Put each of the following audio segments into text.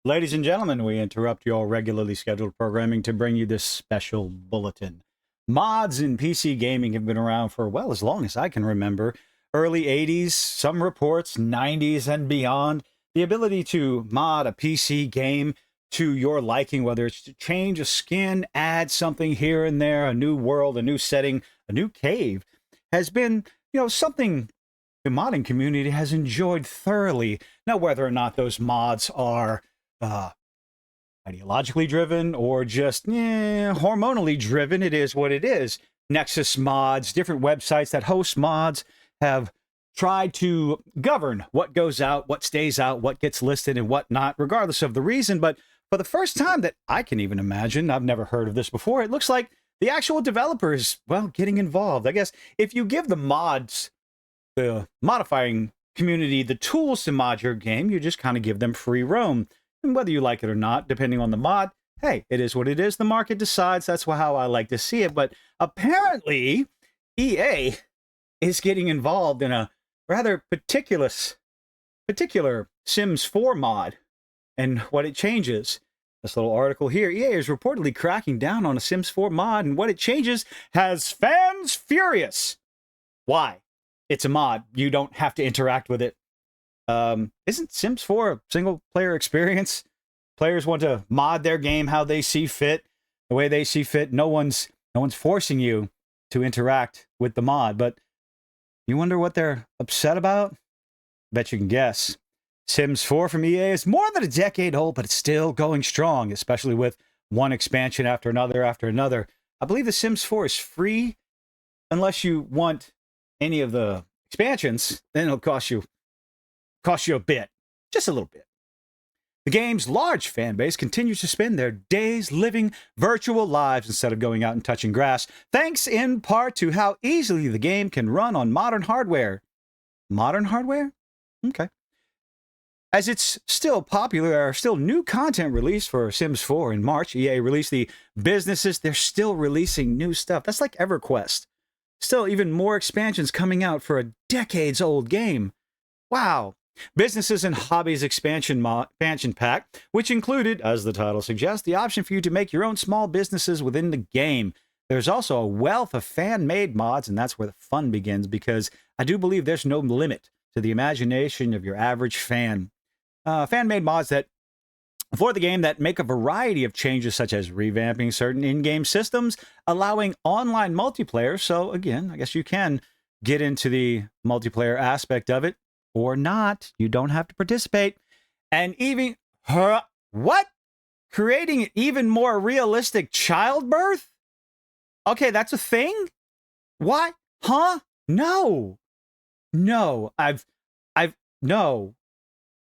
Ladies and gentlemen, we interrupt your regularly scheduled programming to bring you this special bulletin. Mods in PC gaming have been around for, well, as long as I can remember. Early 80s, some reports, 90s and beyond. The ability to mod a PC game to your liking, whether it's to change a skin, add something here and there, a new world, a new setting, a new cave, has been, something the modding community has enjoyed thoroughly. Now, whether or not those mods are uh, ideologically driven or just hormonally driven, it is what it is. Nexus mods, different websites that host mods have tried to govern what goes out, what stays out, what gets listed and what not, regardless of the reason. But for the first time that I can even imagine, I've never heard of this before, it looks like the actual developers, well, getting involved. I guess if you give the mods, the modifying community, the tools to mod your game, you just kind of give them free roam. And whether you like it or not, depending on the mod, hey, it is what it is. The market decides. That's how I like to see it. But apparently, EA is getting involved in a rather particular Sims 4 mod and what it changes. This little article here, EA is reportedly cracking down on a Sims 4 mod, and what it changes has fans furious. Why? It's a mod. You don't have to interact with it. Isn't Sims 4 a single-player experience? Players want to mod their game how they see fit, the way they see fit. No one's forcing you to interact with the mod, but you wonder what they're upset about? Bet you can guess. Sims 4 from EA is more than a decade old, but it's still going strong, especially with one expansion after another after another. I believe the Sims 4 is free unless you want any of the expansions. Then it'll cost you a bit, just a little bit. The game's large fan base continues to spend their days living virtual lives instead of going out and touching grass, thanks in part to how easily the game can run on modern hardware. Modern hardware? Okay. As it's still popular, there are still new content released for Sims 4 in March. EA released the businesses. They're still releasing new stuff. That's like EverQuest. Still even more expansions coming out for a decades-old game. Wow. Businesses and Hobbies expansion pack, which included, as the title suggests, the option for you to make your own small businesses within the game. There's also a wealth of fan-made mods, and that's where the fun begins, because I do believe there's no limit to the imagination of your average fan. Fan-made mods that for the game that make a variety of changes, such as revamping certain in-game systems, allowing online multiplayer. So again, I guess you can get into the multiplayer aspect of it or not. You don't have to participate. And even, what? Creating even more realistic childbirth? Okay, that's a thing? What? Huh? No. No, no.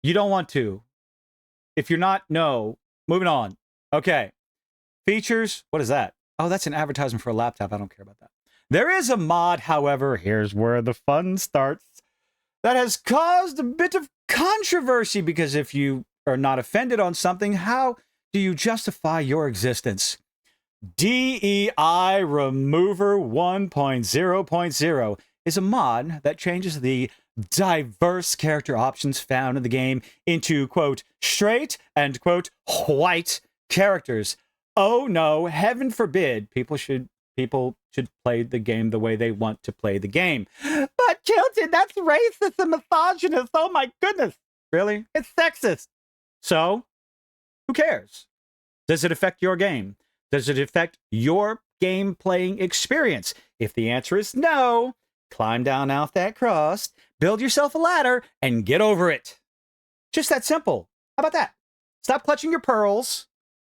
You don't want to. If you're not, no. Moving on. Okay. Features. What is that? Oh, that's an advertisement for a laptop. I don't care about that. There is a mod, however, here's where the fun starts, that has caused a bit of controversy, because if you are not offended on something, how do you justify your existence? DEI Remover 1.0.0 is a mod that changes the diverse character options found in the game into, quote, straight and, quote, white characters. Oh no, heaven forbid people should play the game the way they want to play the game. But Kilton, that's racist and misogynist. Oh my goodness. Really? It's sexist. So, who cares? Does it affect your game? Does it affect your game playing experience? If the answer is no, climb down off that cross, build yourself a ladder, and get over it. Just that simple. How about that? Stop clutching your pearls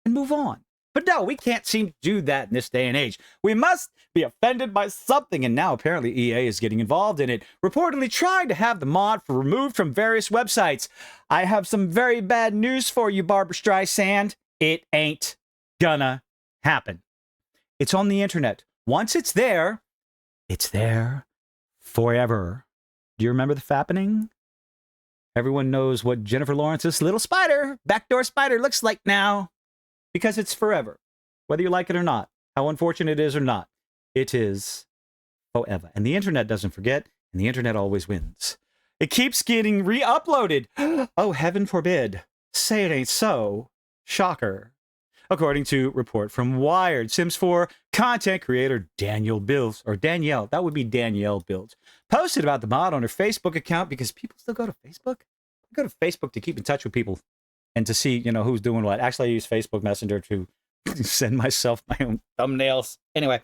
and move on. But no, we can't seem to do that in this day and age. We must be offended by something, and now apparently EA is getting involved in it, reportedly trying to have the mod removed from various websites. I have some very bad news for you, Barbara Streisand. It ain't gonna happen. It's on the internet. Once it's there forever. Do you remember the fappening? Everyone knows what Jennifer Lawrence's little spider, backdoor spider, looks like now. Because it's forever. Whether you like it or not. How unfortunate it is or not. It is forever. And the internet doesn't forget, and the internet always wins. It keeps getting re-uploaded. Oh, heaven forbid Say it ain't so. Shocker. According to report from Wired, Sims 4 content creator Danielle, that would be Danielle Builds, posted about the mod on her Facebook account because people still go to Facebook. I go to Facebook to keep in touch with people and to see, who's doing what. Actually, I use Facebook Messenger to send myself my own thumbnails. Anyway,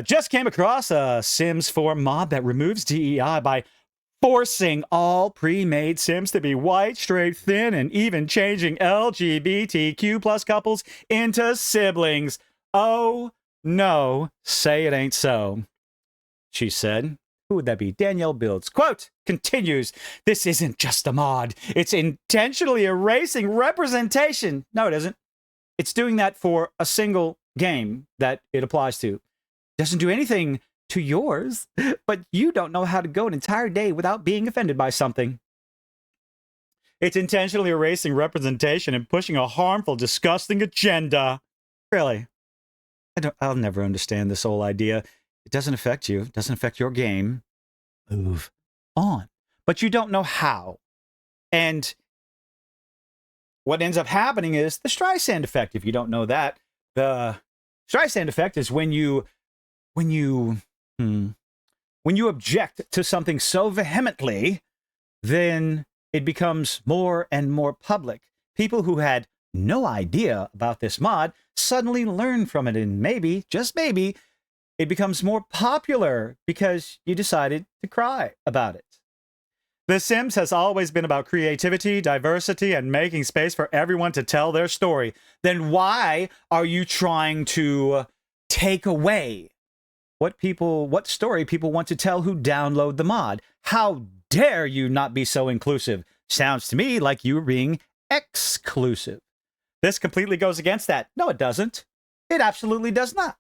just came across a Sims 4 mod that removes DEI by forcing all pre-made Sims to be white, straight, thin, and even changing LGBTQ plus couples into siblings. Oh, no, say it ain't so, she said. Who would that be? Danielle Builds. Quote, continues, this isn't just a mod. It's intentionally erasing representation. No, it isn't. It's doing that for a single game that it applies to. Doesn't do anything to yours, but you don't know how to go an entire day without being offended by something. It's intentionally erasing representation and pushing a harmful, disgusting agenda. Really? I'll never understand this whole idea. It doesn't affect you. It doesn't affect your game. Move on. But you don't know how. And what ends up happening is the Streisand effect. If you don't know that, the Streisand effect is when you object to something so vehemently, then it becomes more and more public. People who had no idea about this mod suddenly learn from it, and maybe, just maybe, it becomes more popular because you decided to cry about it. The Sims has always been about creativity, diversity, and making space for everyone to tell their story. Then why are you trying to take away what story people want to tell who download the mod? How dare you not be so inclusive? Sounds to me like you were being exclusive. This completely goes against that. No, it doesn't. It absolutely does not.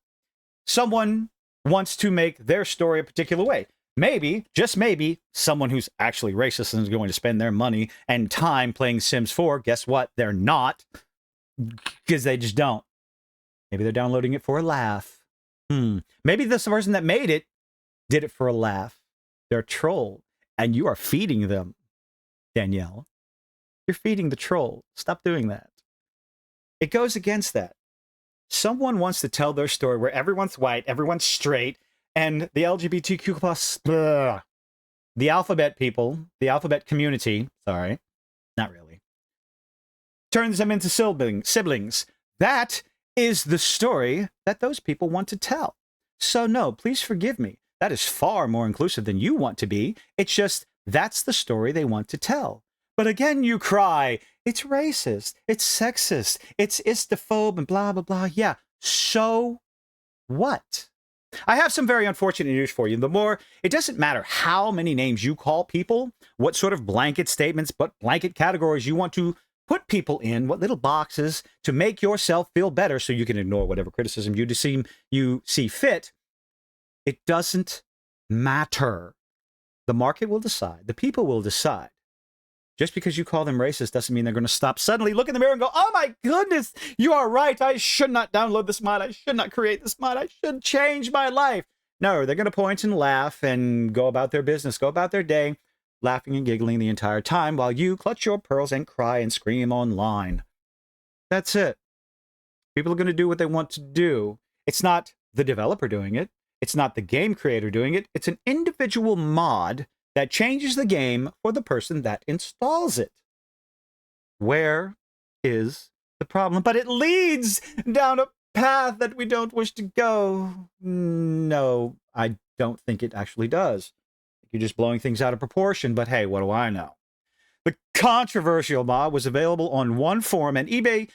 Someone wants to make their story a particular way. Maybe, just maybe, someone who's actually racist and is going to spend their money and time playing Sims 4, guess what? They're not. Because they just don't. Maybe they're downloading it for a laugh. Maybe this person that made it did it for a laugh. They're a troll, and you are feeding them, Danielle. You're feeding the troll. Stop doing that. It goes against that. Someone wants to tell their story where everyone's white, everyone's straight, and the LGBTQ plus, the alphabet people, the alphabet community, sorry, not really, turns them into siblings. That is the story that those people want to tell. So no, please forgive me. That is far more inclusive than you want to be. It's just, that's the story they want to tell. But again, you cry, it's racist, it's sexist, it's istophobe, and blah, blah, blah. Yeah, so what? I have some very unfortunate news for you. It doesn't matter how many names you call people, what sort of blanket statements, what blanket categories you want to put people in, what little boxes to make yourself feel better so you can ignore whatever criticism you see fit. It doesn't matter. The market will decide. The people will decide. Just because you call them racist doesn't mean they're going to stop suddenly, look in the mirror and go, oh my goodness, you are right. I should not download this mod. I should not create this mod. I should change my life. No, they're going to point and laugh and go about their business, go about their day, laughing and giggling the entire time while you clutch your pearls and cry and scream online. That's it. People are going to do what they want to do. It's not the developer doing it. It's not the game creator doing it. It's an individual mod that changes the game for the person that installs it. Where is the problem? But it leads down a path that we don't wish to go. No, I don't think it actually does. You're just blowing things out of proportion, but hey, what do I know? The controversial mod was available on one forum, and EA,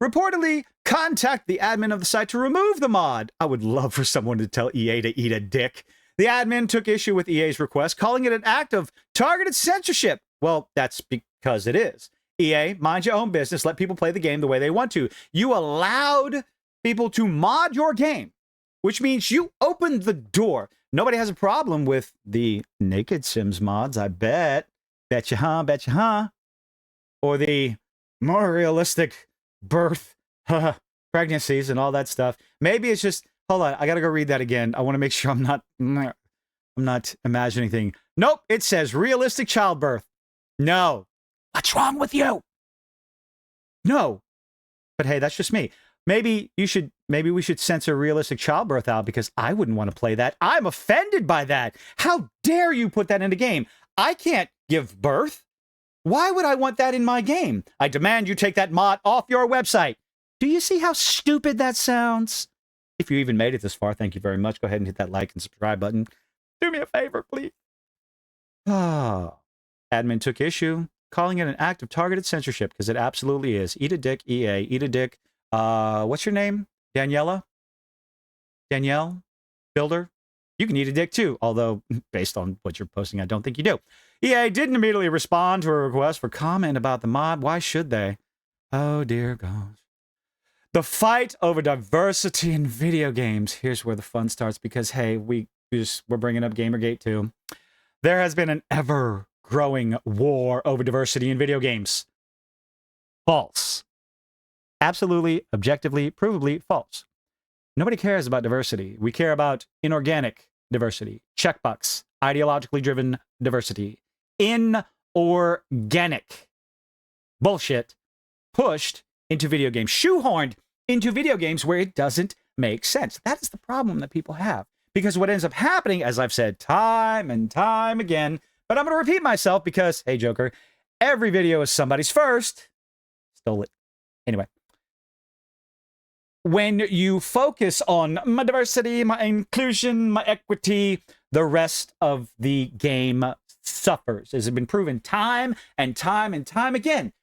reportedly contact the admin of the site to remove the mod. I would love for someone to tell EA to eat a dick. The admin took issue with EA's request, calling it an act of targeted censorship. Well, that's because it is. EA, mind your own business. Let people play the game the way they want to. You allowed people to mod your game, which means you opened the door. Nobody has a problem with the naked Sims mods, I bet. Betcha, huh? Or the more realistic birth pregnancies and all that stuff. Maybe it's just, hold on, I gotta go read that again. I want to make sure I'm not imagining anything. Nope, it says realistic childbirth. No, What's wrong with you? No. But hey, that's just me. Maybe we should censor realistic childbirth out because I wouldn't want to play that. I'm offended by that. How dare you put that in a game? I can't give birth. Why would I want that in my game? I demand you take that mod off your website. Do you see how stupid that sounds? If you even made it this far, thank you very much. Go ahead and hit that like and subscribe button. Do me a favor, please. Admin took issue, calling it an act of targeted censorship because it absolutely is. Eat a dick, EA. Eat a dick. What's your name? Danielle? Builder? You can eat a dick too, although based on what you're posting, I don't think you do. EA didn't immediately respond to a request for comment about the mod. Why should they? Oh, dear gosh. The fight over diversity in video games. Here's where the fun starts because, hey, we're bringing up Gamergate too. There has been an ever-growing war over diversity in video games. False. Absolutely, objectively, provably false. Nobody cares about diversity. We care about inorganic diversity, checkbox, ideologically driven diversity, inorganic bullshit pushed into video games, shoehorned into video games where it doesn't make sense. That is the problem that people have. Because what ends up happening, as I've said time and time again, but I'm going to repeat myself because, hey, Joker, every video is somebody's first. Stole it. Anyway. When you focus on my diversity, my inclusion, my equity, the rest of the game suffers. As has been proven time and time and time again.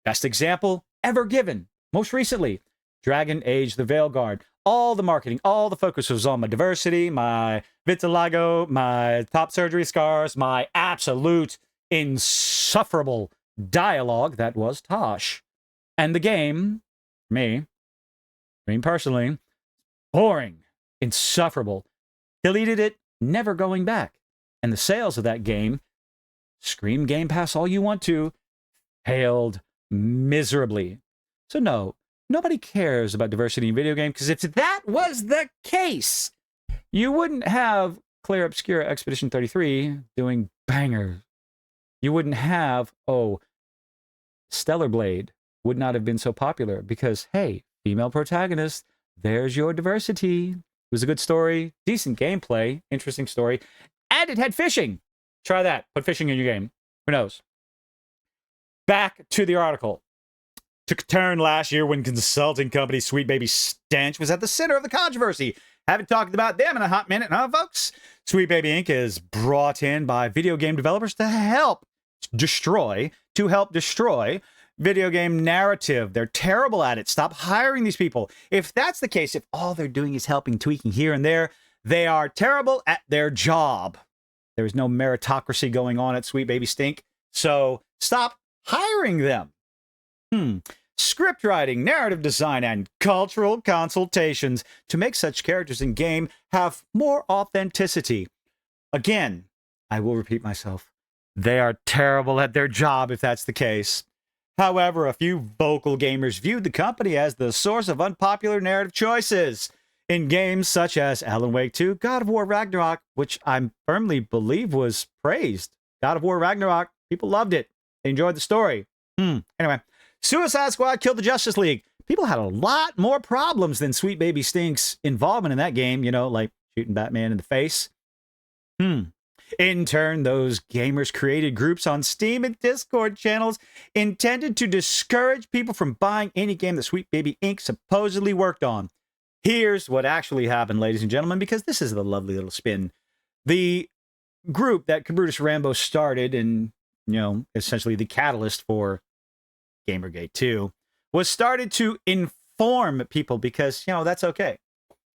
Best example ever given. Most recently, Dragon Age the Veilguard. All the marketing, all the focus was on my diversity, my vitiligo, my top surgery scars, my absolute insufferable dialogue that was Tosh. And the game, me personally, boring, insufferable. Deleted it, never going back. And the sales of that game, scream Game Pass all you want to, failed miserably. So no, nobody cares about diversity in video games, because if that was the case, you wouldn't have Claire Obscura Expedition 33 doing bangers. You wouldn't have, Stellar Blade would not have been so popular because, hey, female protagonist, there's your diversity. It was a good story, decent gameplay, interesting story, and it had fishing. Try that. Put fishing in your game. Who knows? Back to the article. Took a turn last year when consulting company Sweet Baby Stench was at the center of the controversy. Haven't talked about them in a hot minute, huh, folks? Sweet Baby Inc. is brought in by video game developers to help destroy video game narrative. They're terrible at it. Stop hiring these people. If that's the case, if all they're doing is helping, tweaking here and there, they are terrible at their job. There is no meritocracy going on at Sweet Baby Stink, so stop hiring them. Script writing, narrative design, and cultural consultations to make such characters in game have more authenticity. Again, I will repeat myself. They are terrible at their job if that's the case. However, a few vocal gamers viewed the company as the source of unpopular narrative choices in games such as Alan Wake 2, God of War Ragnarok, which I firmly believe was praised. God of War Ragnarok, people loved it. They enjoyed the story. Anyway, Suicide Squad killed the Justice League. People had a lot more problems than Sweet Baby Stink's involvement in that game, like shooting Batman in the face. In turn, those gamers created groups on Steam and Discord channels intended to discourage people from buying any game that Sweet Baby Inc. supposedly worked on. Here's what actually happened, ladies and gentlemen, because this is the lovely little spin. The group that Brutus Rambo started and, essentially the catalyst for Gamergate 2 was started to inform people because, that's okay.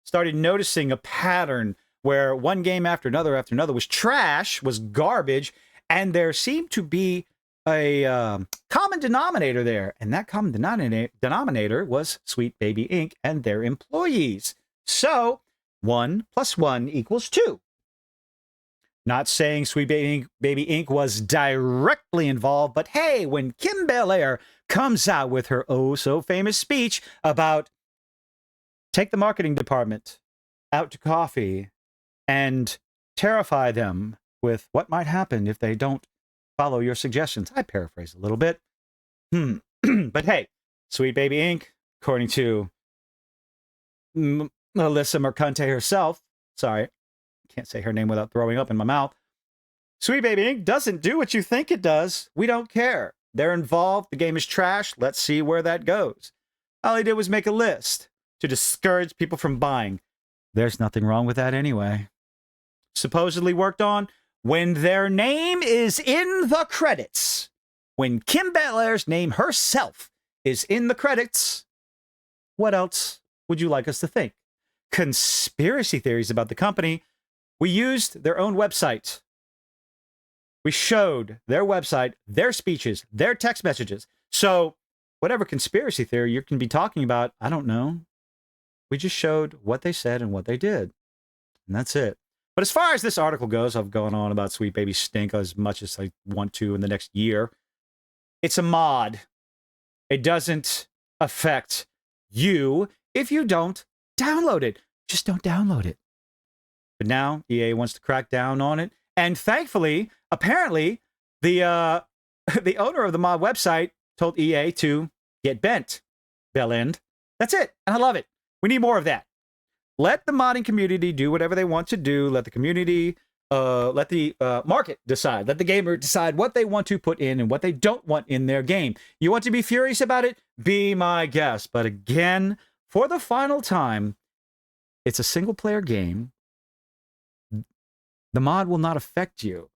Started noticing a pattern where one game after another was trash, was garbage, and there seemed to be a common denominator there. And that common denominator was Sweet Baby Inc. and their employees. So 1 + 1 = 2. Not saying Sweet Baby Inc. was directly involved, but hey, when Kim Belair comes out with her oh-so-famous speech about take the marketing department out to coffee and terrify them with what might happen if they don't follow your suggestions. I paraphrase a little bit. But hey, Sweet Baby Inc., according to Melissa Mercante herself, sorry, can't say her name without throwing up in my mouth. Sweet Baby Inc. doesn't do what you think it does. We don't care. They're involved. The game is trash. Let's see where that goes. All he did was make a list to discourage people from buying. There's nothing wrong with that anyway. Supposedly worked on when their name is in the credits. When Kim Belair's name herself is in the credits, what else would you like us to think? Conspiracy theories about the company. We used their own website. We showed their website, their speeches, their text messages. So whatever conspiracy theory you can be talking about, I don't know. We just showed what they said and what they did. And that's it. But as far as this article goes, I've gone on about Sweet Baby Stink as much as I want to in the next year. It's a mod. It doesn't affect you if you don't download it. Just don't download it. But now EA wants to crack down on it. And thankfully, apparently, the the owner of the mod website told EA to get bent. Bell end. That's it. And I love it. We need more of that. Let the modding community do whatever they want to do. Let the community, let the market decide. Let the gamer decide what they want to put in and what they don't want in their game. You want to be furious about it? Be my guest. But again, for the final time, it's a single-player game. The mod will not affect you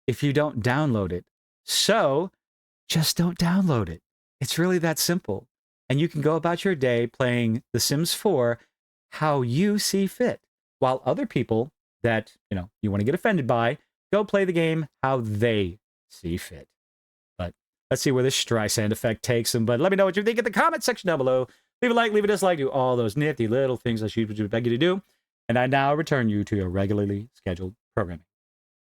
if you don't download it. So just don't download it. It's really that simple. And you can go about your day playing The Sims 4 how you see fit, while other people that, you want to get offended by, go play the game how they see fit. But let's see where this Streisand effect takes them. But let me know what you think in the comment section down below. Leave a like, leave a dislike, do all those nifty little things I should beg you to do. And I now return you to your regularly scheduled programming.